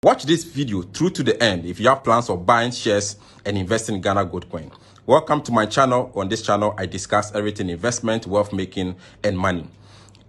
Watch this video through to the end if you have plans of buying shares and investing in Ghana Gold Coin. Welcome to my channel. On this channel, I discuss everything investment, wealth making, and money.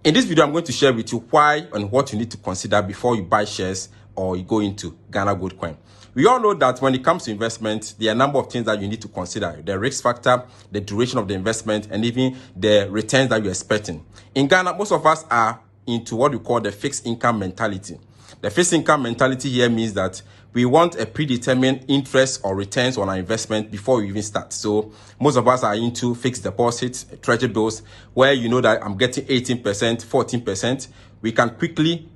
In this video, I'm going to share with you why and what you need to consider before you buy shares or you go into Ghana Gold Coin. We all know that when it comes to investment, there are a number of things that you need to consider. The risk factor, the duration of the investment, and even the returns that you're expecting. In Ghana, most of us are into what we call the fixed income mentality. The fixed income mentality here means that we want a predetermined interest or returns on our investment before we even start. So most of us are into fixed deposits, treasury bills, where you know that I'm getting 18%, 14%. We can quickly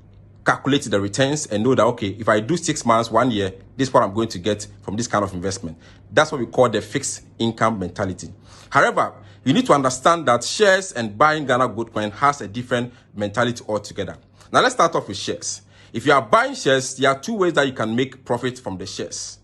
calculate the returns and know that, okay, if I do 6 months, 1 year, this is what I'm going to get from this kind of investment. That's what we call the fixed income mentality. However, you need to understand that shares and buying Ghana Gold Coin has a different mentality altogether. Now let's start off with shares. If you are buying shares, there are two ways that you can make profit from the shares.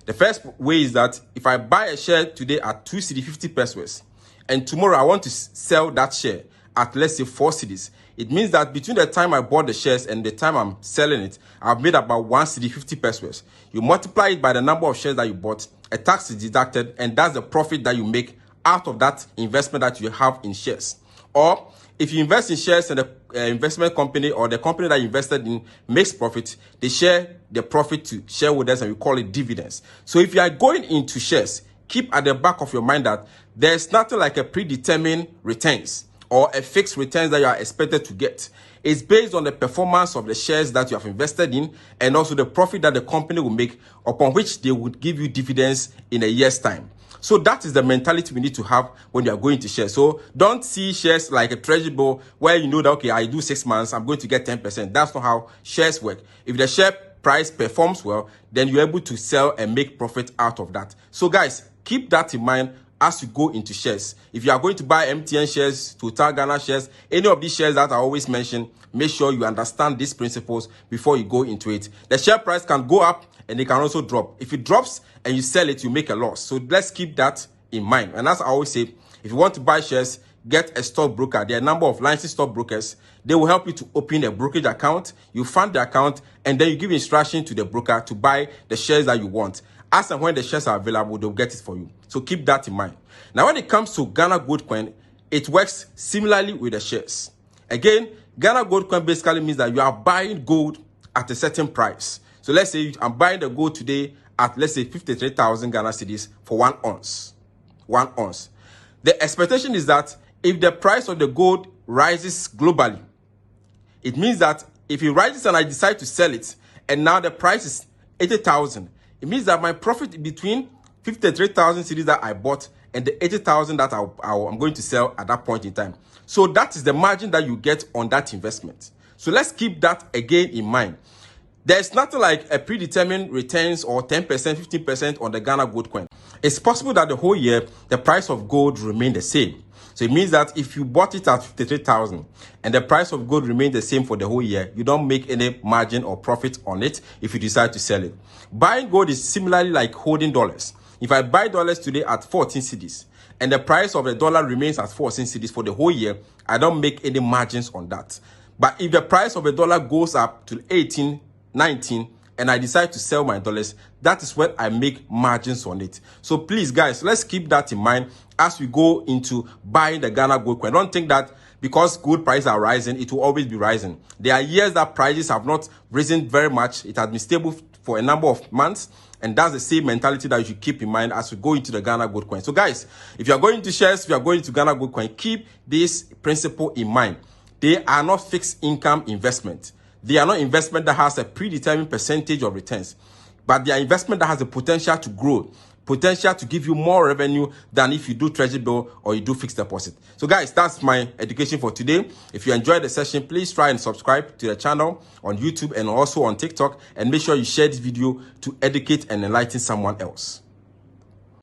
The first way is that if I buy a share today at 2 cedi 50 pesos, and tomorrow I want to sell that share at, let's say, 4 cedis, it means that between the time I bought the shares and the time I'm selling it, I've made about 1 cedi 50 pesos. You multiply it by the number of shares that you bought, a tax is deducted, and that's the profit that you make out of that investment that you have in shares. Or if you invest in shares and the investment company or the company that you invested in makes profit, they share the profit to shareholders and we call it dividends. So if you are going into shares, keep at the back of your mind that there's nothing like a predetermined returns or a fixed returns that you are expected to get. It's based on the performance of the shares that you have invested in and also the profit that the company will make, upon which they would give you dividends in a year's time. So that is the mentality we need to have when you are going to shares. So don't see shares like a treasury bill where you know that, okay, I do 6 months, I'm going to get 10%. That's not how shares work. If the share price performs well, then you're able to sell and make profit out of that. So guys, keep that in mind as you go into shares. If you are going to buy MTN shares, Total Ghana shares, any of these shares that I always mention, make sure you understand these principles before you go into it. The share price can go up and it can also drop. If it drops and you sell it, you make a loss. So let's keep that in mind. And as I always say, if you want to buy shares, get a stockbroker. There are a number of licensed stockbrokers. They will help you to open a brokerage account. You fund the account and then you give instruction to the broker to buy the shares that you want. As and when the shares are available, they'll get it for you. So keep that in mind. Now, when it comes to Ghana Gold Coin, it works similarly with the shares. Again, Ghana Gold Coin basically means that you are buying gold at a certain price. So let's say I'm buying the gold today at, let's say, 53,000 Ghana cedis for 1 ounce. 1 ounce. The expectation is that if the price of the gold rises globally, it means that if it rises and I decide to sell it, and now the price is 80,000, it means that my profit between 53,000 cedis that I bought and the 80,000 that I'm going to sell at that point in time. So that is the margin that you get on that investment. So let's keep that again in mind. There's nothing like a predetermined returns or 10%, 15% on the Ghana Gold Coin. It's possible that the whole year, the price of gold remain the same. So it means that if you bought it at 53,000 and the price of gold remains the same for the whole year, you don't make any margin or profit on it if you decide to sell it. Buying gold is similarly like holding dollars. If I buy dollars today at 14 cedis and the price of the dollar remains at 14 cedis for the whole year, I don't make any margins on that. But if the price of the dollar goes up to 18, 19, and I decide to sell my dollars, that is when I make margins on it. So please, guys, let's keep that in mind as we go into buying the Ghana Gold Coin. Don't think that because gold prices are rising, it will always be rising. There are years that prices have not risen very much. It has been stable for a number of months. And that's the same mentality that you should keep in mind as we go into the Ghana Gold Coin. So guys, if you are going to shares, if you are going to Ghana Gold Coin, keep this principle in mind. They are not fixed income investment. They are not investment that has a predetermined percentage of returns, but they are investment that has the potential to grow, potential to give you more revenue than if you do treasury bill or you do fixed deposit. So guys, that's my education for today. If you enjoyed the session, please try and subscribe to the channel on YouTube and also on TikTok, and make sure you share this video to educate and enlighten someone else.